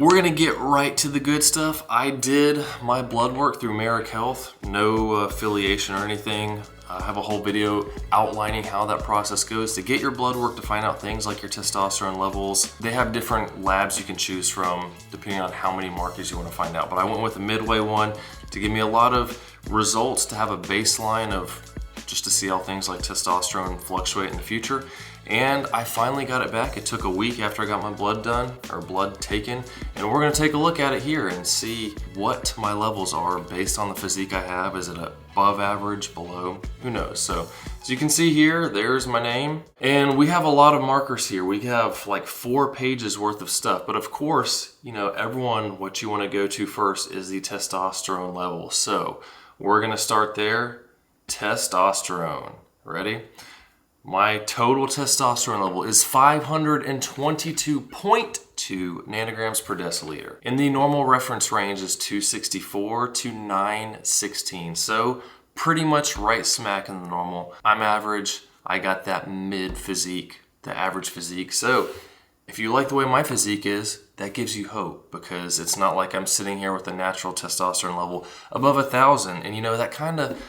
We're gonna get right to the good stuff. I did my blood work through Merrick Health, no affiliation or anything. I have a whole video outlining how that process goes to get your blood work to find out things like your testosterone levels. They have different labs you can choose from depending on how many markers you want to find out. But I went with the Midway one to give me a lot of results to have a baseline of just to see how things like testosterone fluctuate in the future. And I finally got it back. It took a week after I got my blood done, or blood taken. And we're gonna take a look at it here and see what my levels are based on the physique I have. Is it above average, below? Who knows? So as you can see here, there's my name. And we have a lot of markers here. We have like 4 pages worth of stuff. But of course, you know, everyone, what you wanna go to first is the testosterone level. So we're gonna start there. Testosterone. Ready? My total testosterone level is 522.2 nanograms per deciliter. And the normal reference range is 264 to 916. So pretty much right smack in the normal. I'm average. I got that mid physique, the average physique. So if you like the way my physique is, that gives you hope, because it's not like I'm sitting here with a natural testosterone level above 1,000. And you know, that kind of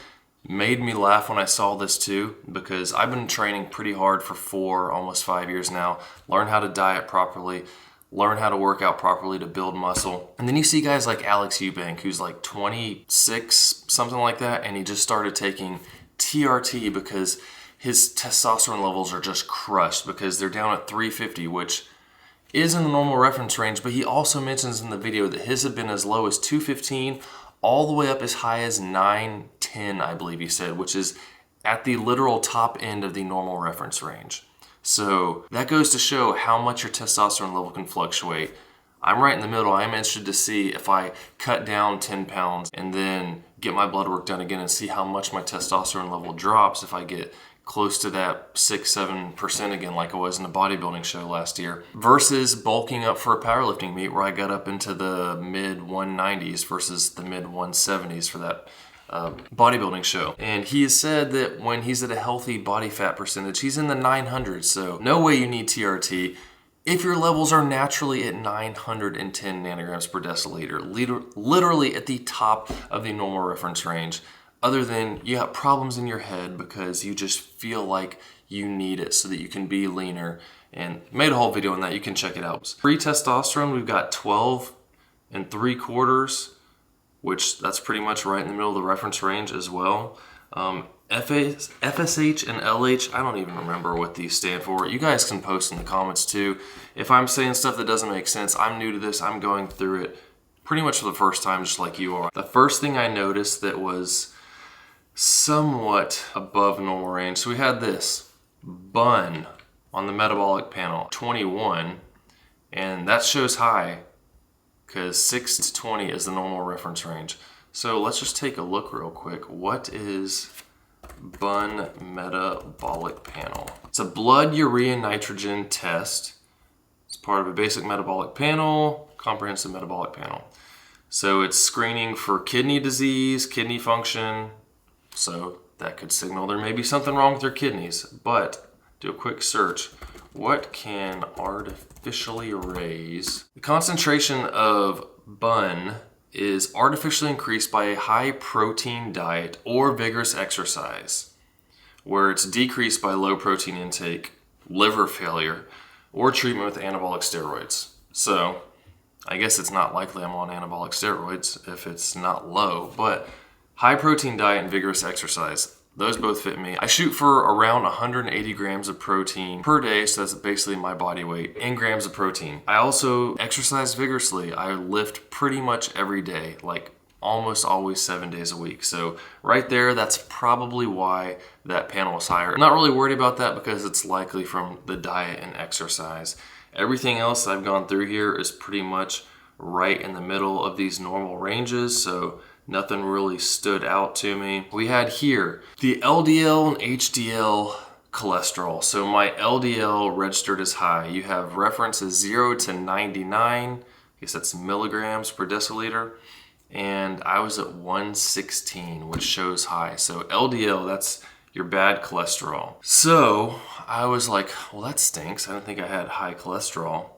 made me laugh when I saw this too, because I've been training pretty hard for almost 5 years now. Learn how to diet properly, learn how to work out properly to build muscle. And then you see guys like Alex Eubank, who's like 26, something like that, and he just started taking TRT because his testosterone levels are just crushed because they're down at 350, which is in the normal reference range. But he also mentions in the video that his have been as low as 215 all the way up as high as 910, I believe he said, which is at the literal top end of the normal reference range. So that goes to show how much your testosterone level can fluctuate. I'm right in the middle. I'm interested to see if I cut down 10 pounds and then get my blood work done again and see how much my testosterone level drops if I get close to that 6-7% again like I was in the bodybuilding show last year, versus bulking up for a powerlifting meet where I got up into the mid 190s versus the mid 170s for that bodybuilding show. And he has said that when he's at a healthy body fat percentage, he's in the 900s. So no way you need TRT if your levels are naturally at 910 nanograms per deciliter, literally at the top of the normal reference range. Other than you have problems in your head because you just feel like you need it so that you can be leaner, and made a whole video on that. You can check it out. Free testosterone, we've got 12 3/4, which that's pretty much right in the middle of the reference range as well. FSH and LH, I don't even remember what these stand for. You guys can post in the comments too. If I'm saying stuff that doesn't make sense, I'm new to this. I'm going through it pretty much for the first time, just like you are. The first thing I noticed that was somewhat above normal range. So we had this bun on the metabolic panel, 21, and that shows high because 6 to 20 is the normal reference range. So let's just take a look real quick. What is bun metabolic panel? It's a blood urea nitrogen test. It's part of a basic metabolic panel, comprehensive metabolic panel. So it's screening for kidney disease, kidney function. So that could signal there may be something wrong with your kidneys. But do a quick search. What can artificially raise? The concentration of bun is artificially increased by a high protein diet or vigorous exercise, where it's decreased by low protein intake, liver failure, or treatment with anabolic steroids. So I guess it's not likely I'm on anabolic steroids if it's not low, but high protein diet and vigorous exercise, those both fit me. I shoot for around 180 grams of protein per day, so that's basically my body weight in grams of protein. I also exercise vigorously. I lift pretty much every day, like almost always 7 days a week. So right there, that's probably why that panel is higher. I'm not really worried about that because it's likely from the diet and exercise. Everything else I've gone through here is pretty much right in the middle of these normal ranges, so nothing really stood out to me. We had here the LDL and HDL cholesterol. So my LDL registered as high. You have references 0 to 99. I guess that's milligrams per deciliter. And I was at 116, which shows high. So LDL, that's your bad cholesterol. So I was like, well, that stinks. I didn't think I had high cholesterol.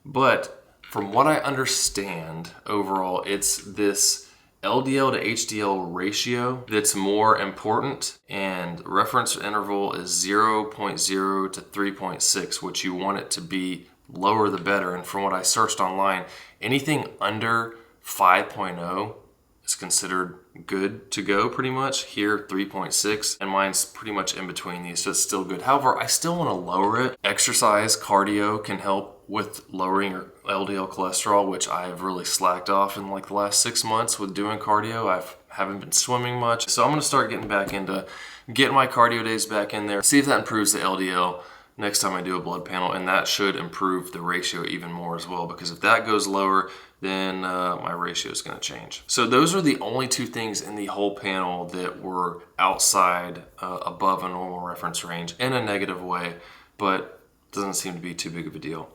But From what I understand, overall, it's this LDL to HDL ratio that's more important, and reference interval is 0.0 to 3.6, which you want it to be lower the better. And from what I searched online, anything under 5.0 is considered good to go pretty much. Here, 3.6, and mine's pretty much in between these, so it's still good. However, I still want to lower it. Exercise, cardio can help with lowering your LDL cholesterol, which I have really slacked off in like the last 6 months with doing cardio. I haven't been swimming much, so I'm going to start getting back into getting my cardio days back in there, see if that improves the LDL next time I do a blood panel, and that should improve the ratio even more as well, because if that goes lower, then my ratio is going to change. So those are the only two things in the whole panel that were outside above a normal reference range in a negative way, but doesn't seem to be too big of a deal.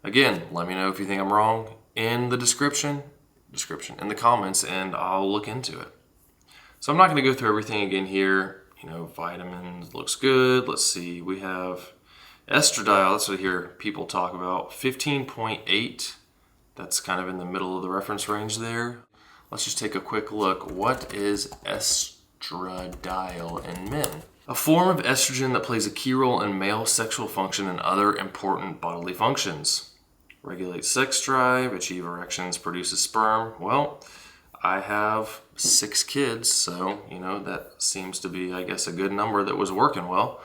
Again, let me know if you think I'm wrong in the description, in the comments, and I'll look into it. So I'm not going to go through everything again here. You know, vitamins looks good. Let's see, we have estradiol. That's what I hear people talk about. 15.8. That's kind of in the middle of the reference range there. Let's just take a quick look. What is estradiol in men? A form of estrogen that plays a key role in male sexual function and other important bodily functions. Regulates sex drive, achieve erections, produces sperm. Well, I have 6 kids, so, you know, that seems to be, I guess, a good number that was working well.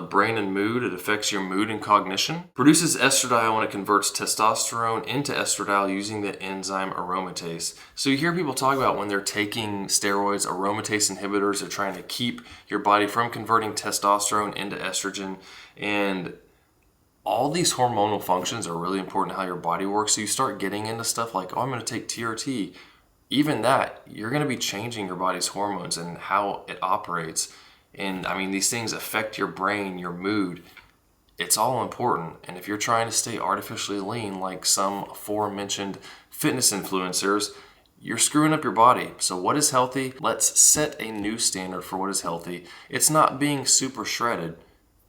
Brain and mood, it affects your mood and cognition. Produces estradiol when it converts testosterone into estradiol using the enzyme aromatase. So you hear people talk about when they're taking steroids, aromatase inhibitors, they're trying to keep your body from converting testosterone into estrogen, and all these hormonal functions are really important to how your body works. So you start getting into stuff like, oh, I'm going to take TRT. Even that, you're going to be changing your body's hormones and how it operates. And I mean, these things affect your brain, your mood. It's all important. And if you're trying to stay artificially lean, like some aforementioned fitness influencers, you're screwing up your body. So what is healthy? Let's set a new standard for what is healthy. It's not being super shredded.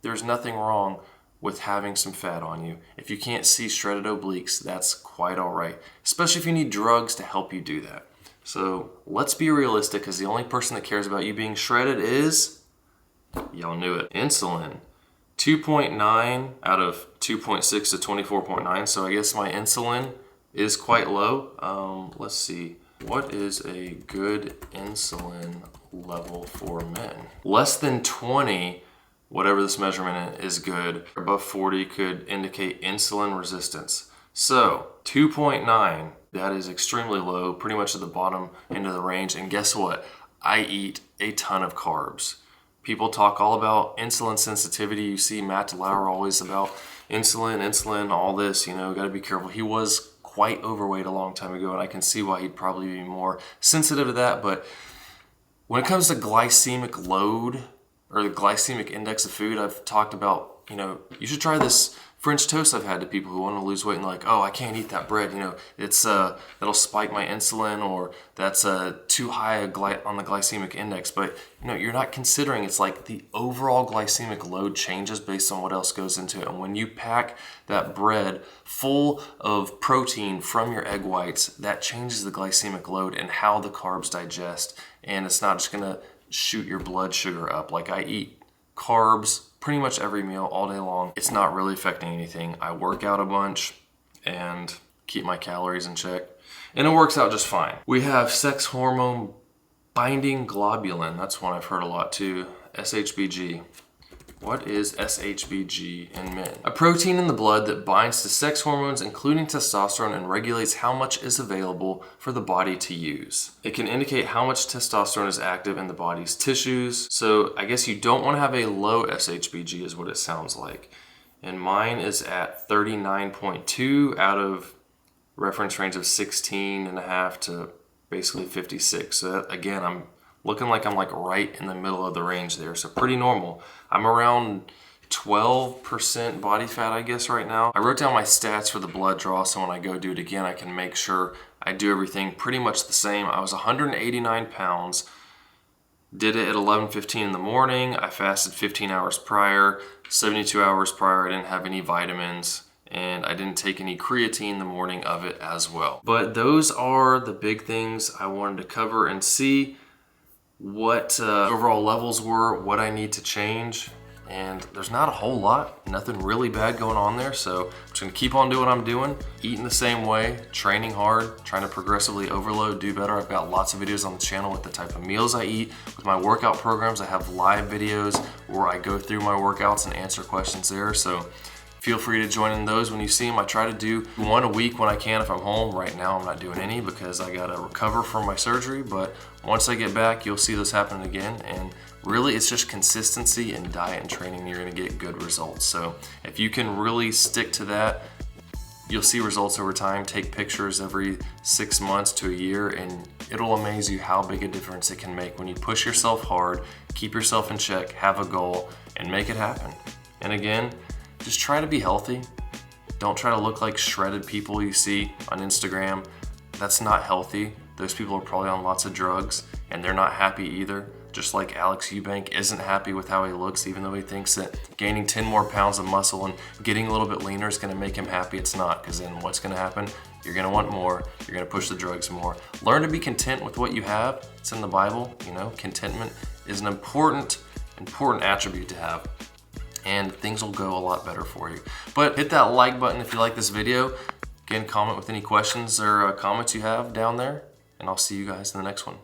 There's nothing wrong with having some fat on you. If you can't see shredded obliques, that's quite all right, especially if you need drugs to help you do that. So let's be realistic, because the only person that cares about you being shredded is, y'all knew it, insulin. 2.9 out of 2.6 to 24.9, so I guess my insulin is quite low. Let's see, what is a good insulin level for men? Less than 20, whatever this measurement is, good. Above 40 could indicate insulin resistance. So 2.9, that is extremely low, pretty much at the bottom end of the range. And guess what? I eat a ton of carbs. People talk all about insulin sensitivity. You see Matt Lauer always about insulin, all this, you know, got to be careful. He was quite overweight a long time ago, and I can see why he'd probably be more sensitive to that. But when it comes to glycemic load, or the glycemic index of food, I've talked about, you know, you should try this French toast I've had to people who want to lose weight and like, oh, I can't eat that bread, you know, it's that'll spike my insulin, or that's too high on the glycemic index. But you know, you're not considering it's like the overall glycemic load changes based on what else goes into it. And when you pack that bread full of protein from your egg whites, that changes the glycemic load and how the carbs digest. And it's not just gonna shoot your blood sugar up. Like, I eat carbs pretty much every meal all day long. It's not really affecting anything. I work out a bunch and keep my calories in check, and it works out just fine. We have sex hormone binding globulin. That's one I've heard a lot too. SHBG. What is SHBG in men? A protein in the blood that binds to sex hormones, including testosterone, and regulates how much is available for the body to use. It can indicate how much testosterone is active in the body's tissues. So I guess you don't want to have a low SHBG is what it sounds like. And mine is at 39.2 out of reference range of 16.5 to basically 56. So that, again, I'm looking like I'm like right in the middle of the range there. So pretty normal. I'm around 12% body fat, I guess, right now. I wrote down my stats for the blood draw, so when I go do it again, I can make sure I do everything pretty much the same. I was 189 pounds, did it at 11:15 in the morning. I fasted 15 hours prior, 72 hours prior, I didn't have any vitamins, and I didn't take any creatine the morning of it as well. But those are the big things I wanted to cover and see what overall levels were, what I need to change. And there's not a whole lot, nothing really bad going on there. So I'm just gonna keep on doing what I'm doing, eating the same way, training hard, trying to progressively overload, do better. I've got lots of videos on the channel with the type of meals I eat. With my workout programs, I have live videos where I go through my workouts and answer questions there. So feel free to join in those when you see them. I try to do one a week when I can if I'm home. Right now I'm not doing any because I gotta recover from my surgery, but once I get back, you'll see this happen again. And really, it's just consistency in diet and training, and you're gonna get good results. So if you can really stick to that, you'll see results over time. Take pictures every 6 months to a year, and it'll amaze you how big a difference it can make when you push yourself hard, keep yourself in check, have a goal, and make it happen. And again, just try to be healthy. Don't try to look like shredded people you see on Instagram. That's not healthy. Those people are probably on lots of drugs, and they're not happy either. Just like Alex Eubank isn't happy with how he looks, even though he thinks that gaining 10 more pounds of muscle and getting a little bit leaner is gonna make him happy. It's not, because then what's gonna happen? You're gonna want more, you're gonna push the drugs more. Learn to be content with what you have. It's in the Bible, you know, contentment is an important attribute to have, and things will go a lot better for you. But hit that like button if you like this video. Again, comment with any questions or comments you have down there, and I'll see you guys in the next one.